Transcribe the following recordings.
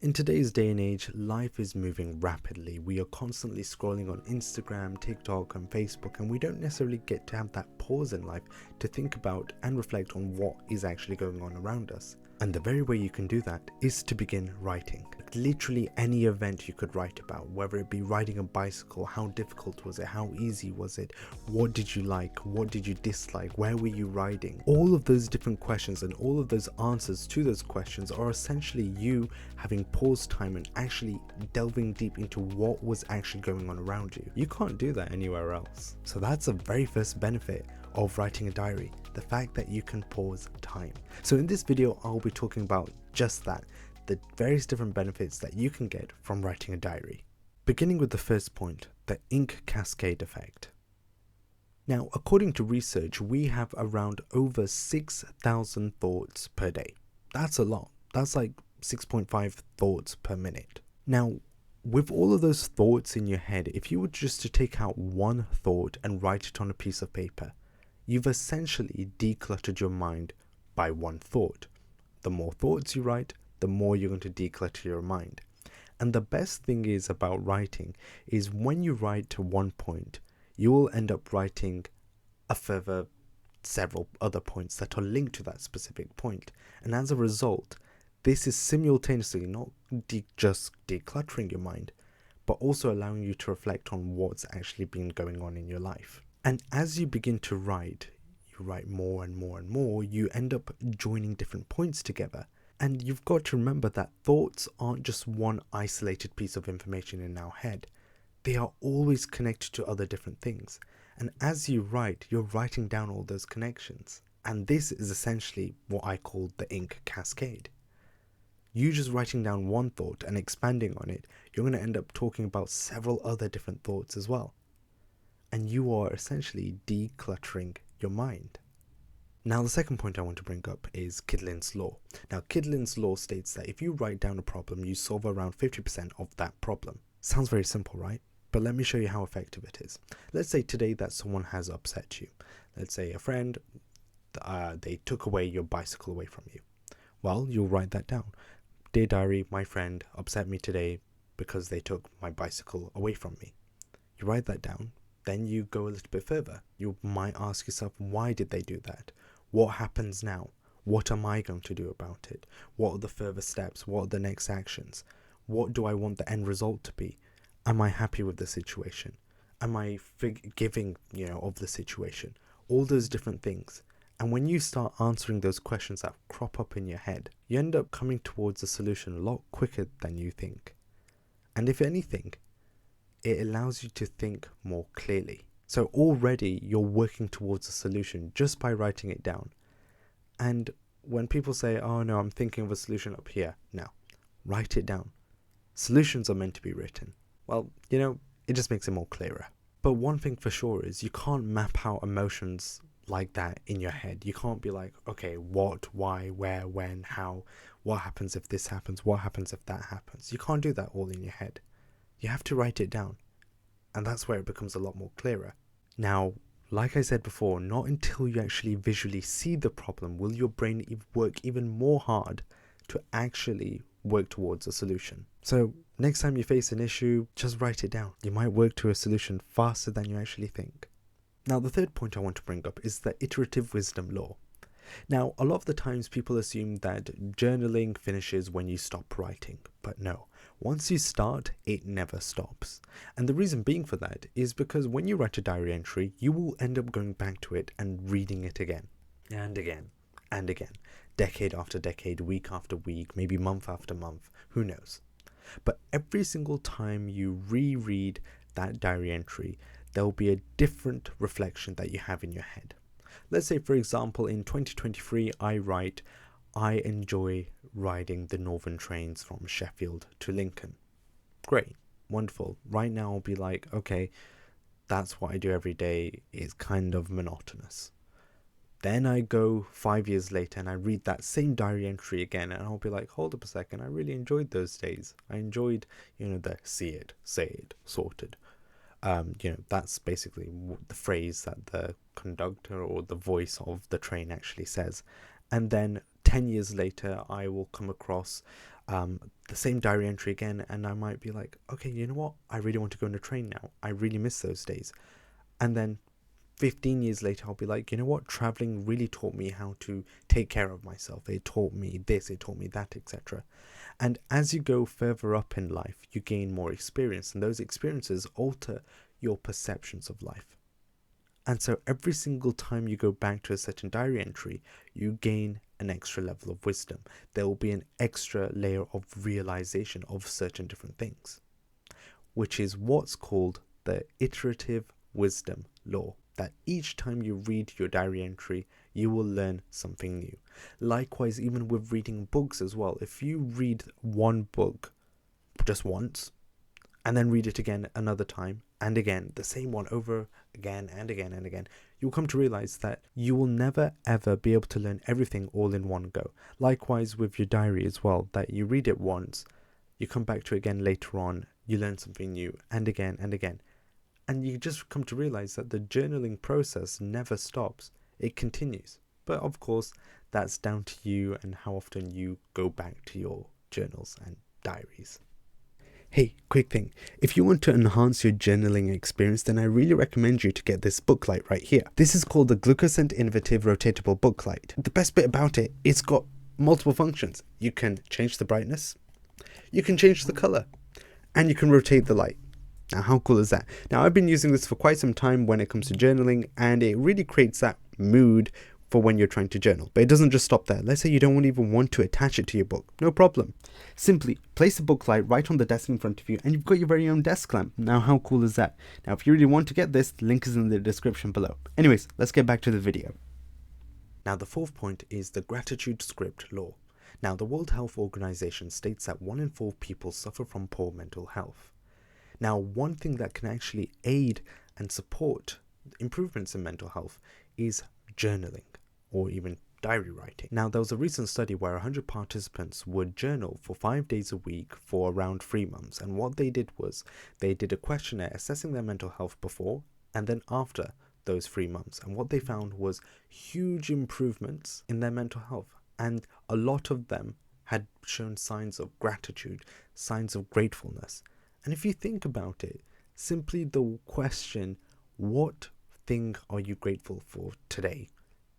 In today's day and age, life is moving rapidly. We are constantly scrolling on Instagram, TikTok, and Facebook, and we don't necessarily get to have that pause in life to think about and reflect on what is actually going on around us. And the very way you can do that is to begin writing. Literally any event you could write about, whether it be riding a bicycle, how difficult was it, how easy was it, what did you like, what did you dislike, where were you riding? All of those different questions and all of those answers to those questions are essentially you having paused time and actually delving deep into what was actually going on around you. You can't do that anywhere else. So that's the very first benefit of writing a diary, the fact that you can pause time. So in this video, I'll be talking about just that, the various different benefits that you can get from writing a diary. Beginning with the first point, the ink cascade effect. Now, according to research, we have around over 6,000 thoughts per day. That's a lot. That's like 6.5 thoughts per minute. Now, with all of those thoughts in your head, if you were just to take out one thought and write it on a piece of paper, you've essentially decluttered your mind by one thought. The more thoughts you write, the more you're going to declutter your mind. And the best thing is about writing is when you write to one point, you will end up writing a further several other points that are linked to that specific point. And as a result, this is simultaneously not just decluttering your mind, but also allowing you to reflect on what's actually been going on in your life. And as you begin to write, you write more and more and more, you end up joining different points together. And you've got to remember that thoughts aren't just one isolated piece of information in our head. They are always connected to other different things. And as you write, you're writing down all those connections. And this is essentially what I call the ink cascade. You just writing down one thought and expanding on it, you're going to end up talking about several other different thoughts as well. And you are essentially decluttering your mind. Now, the second point I want to bring up is Kidlin's law. Now, Kidlin's law states that if you write down a problem, you solve around 50% of that problem. Sounds very simple, right? But let me show you how effective it is. Let's say today that someone has upset you. Let's say a friend, they took away your bicycle away from you. Well, you'll write that down. Dear diary, my friend upset me today because they took my bicycle away from me. You write that down. Then you go a little bit further. You might ask yourself, why did they do that? What happens now? What am I going to do about it? What are the further steps? What are the next actions? What do I want the end result to be? Am I happy with the situation? Am I forgiving, of the situation? All those different things. And when you start answering those questions that crop up in your head, you end up coming towards a solution a lot quicker than you think. And if anything, it allows you to think more clearly. So already you're working towards a solution just by writing it down. And when people say, oh no, I'm thinking of a solution up here. No, write it down. Solutions are meant to be written. Well, it just makes it more clearer. But one thing for sure is you can't map out emotions like that in your head. You can't be like, okay, what, why, where, when, how, what happens if this happens, what happens if that happens. You can't do that all in your head. You have to write it down. And that's where it becomes a lot more clearer. Now, like I said before, not until you actually visually see the problem will your brain work even more hard to actually work towards a solution. So next time you face an issue, just write it down. You might work to a solution faster than you actually think. Now, the third point I want to bring up is the iterative wisdom law. Now, a lot of the times people assume that journaling finishes when you stop writing, but no. Once you start, it never stops. And the reason being for that is because when you write a diary entry, you will end up going back to it and reading it again and again and again, decade after decade, week after week, maybe month after month, who knows. But every single time you reread that diary entry, there will be a different reflection that you have in your head. Let's say, for example, in 2023, I write, I enjoy riding the northern trains from Sheffield to Lincoln. Great, wonderful. Right now I'll be like, okay, that's what I do every day. It's kind of monotonous. Then I go 5 years later and I read that same diary entry again and I'll be like, hold up a second, I really enjoyed those days. I enjoyed, the see it, say it, sorted. That's basically the phrase that the conductor or the voice of the train actually says. And then 10 years later, I will come across the same diary entry again, and I might be like, okay, you know what? I really want to go on a train now. I really miss those days. And then 15 years later, I'll be like, you know what? Traveling really taught me how to take care of myself. It taught me this, it taught me that, etc. And as you go further up in life, you gain more experience, and those experiences alter your perceptions of life. And so every single time you go back to a certain diary entry, you gain an extra level of wisdom. There will be an extra layer of realization of certain different things, which is what's called the iterative wisdom law. That each time you read your diary entry, you will learn something new. Likewise, even with reading books as well, if you read one book just once, and then read it again another time, and again, the same one over again and again and again, you'll come to realize that you will never ever be able to learn everything all in one go. Likewise with your diary as well, that you read it once, you come back to it again later on, you learn something new, and again and again. And you just come to realize that the journaling process never stops. It continues. But of course, that's down to you and how often you go back to your journals and diaries. Hey, quick thing. If you want to enhance your journaling experience, then I really recommend you to get this booklight right here. This is called the Glucoscent Innovative Rotatable Booklight. The best bit about it, it's got multiple functions. You can change the brightness, you can change the color, and you can rotate the light. Now, how cool is that? Now, I've been using this for quite some time when it comes to journaling, and it really creates that mood for when you're trying to journal. But it doesn't just stop there. Let's say you don't even want to attach it to your book. No problem. Simply place the book light right on the desk in front of you, and you've got your very own desk lamp. Now, how cool is that? Now, if you really want to get this, the link is in the description below. Anyways, let's get back to the video. Now, the fourth point is the gratitude script law. Now, the World Health Organization states that 1 in 4 people suffer from poor mental health. Now, one thing that can actually aid and support improvements in mental health is journaling, or even diary writing. Now, there was a recent study where 100 participants would journal for 5 days a week for around 3 months. And what they did was they did a questionnaire assessing their mental health before and then after those 3 months. And what they found was huge improvements in their mental health. And a lot of them had shown signs of gratitude, signs of gratefulness. And if you think about it, simply the question, what thing are you grateful for today,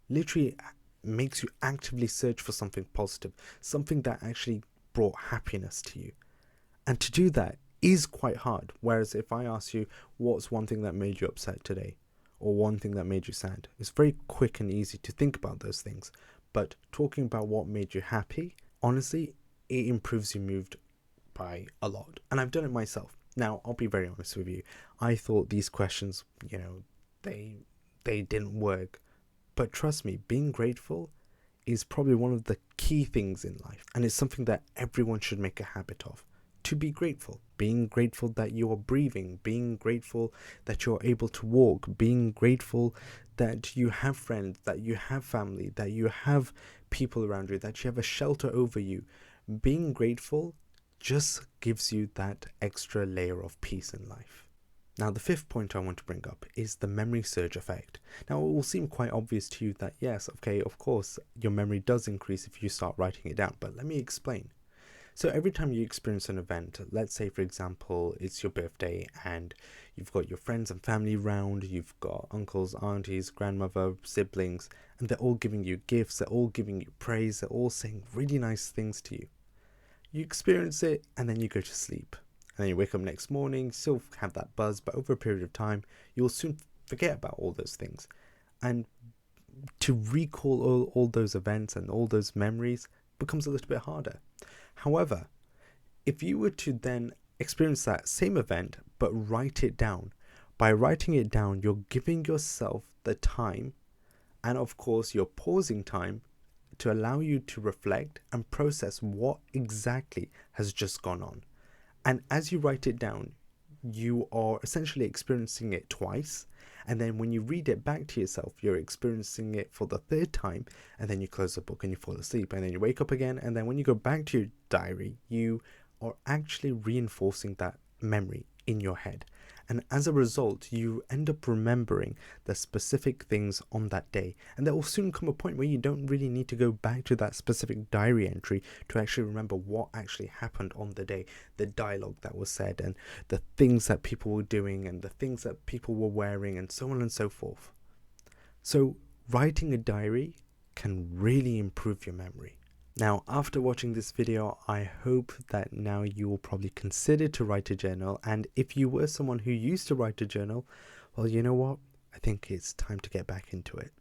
literally makes you actively search for something positive, something that actually brought happiness to you. And to do that is quite hard. Whereas if I ask you, what's one thing that made you upset today? Or one thing that made you sad? It's very quick and easy to think about those things. But talking about what made you happy, honestly, it improves your mood by a lot. And I've done it myself. Now, I'll be very honest with you. I thought these questions, they didn't work. But trust me, being grateful is probably one of the key things in life. And it's something that everyone should make a habit of. To be grateful. Being grateful that you are breathing. Being grateful that you're able to walk. Being grateful that you have friends, that you have family, that you have people around you, that you have a shelter over you. Being grateful just gives you that extra layer of peace in life. Now, the fifth point I want to bring up is the memory surge effect. Now, it will seem quite obvious to you that yes, okay, of course, your memory does increase if you start writing it down, but let me explain. So every time you experience an event, let's say, for example, it's your birthday and you've got your friends and family round, you've got uncles, aunties, grandmother, siblings, and they're all giving you gifts, they're all giving you praise, they're all saying really nice things to you. You experience it and then you go to sleep. And then you wake up next morning, still have that buzz, but over a period of time, you'll soon forget about all those things. And to recall all those events and all those memories becomes a little bit harder. However, if you were to then experience that same event, but write it down, by writing it down, you're giving yourself the time, and of course, you're pausing time to allow you to reflect and process what exactly has just gone on. And as you write it down, you are essentially experiencing it twice. And then when you read it back to yourself, you're experiencing it for the third time. And then you close the book and you fall asleep. And then you wake up again. And then when you go back to your diary, you are actually reinforcing that memory in your head. And as a result, you end up remembering the specific things on that day. And there will soon come a point where you don't really need to go back to that specific diary entry to actually remember what actually happened on the day, the dialogue that was said, and the things that people were doing, and the things that people were wearing, and so on and so forth. So, writing a diary can really improve your memory. Now, after watching this video, I hope that now you will probably consider to write a journal. And if you were someone who used to write a journal, well, you know what? I think it's time to get back into it.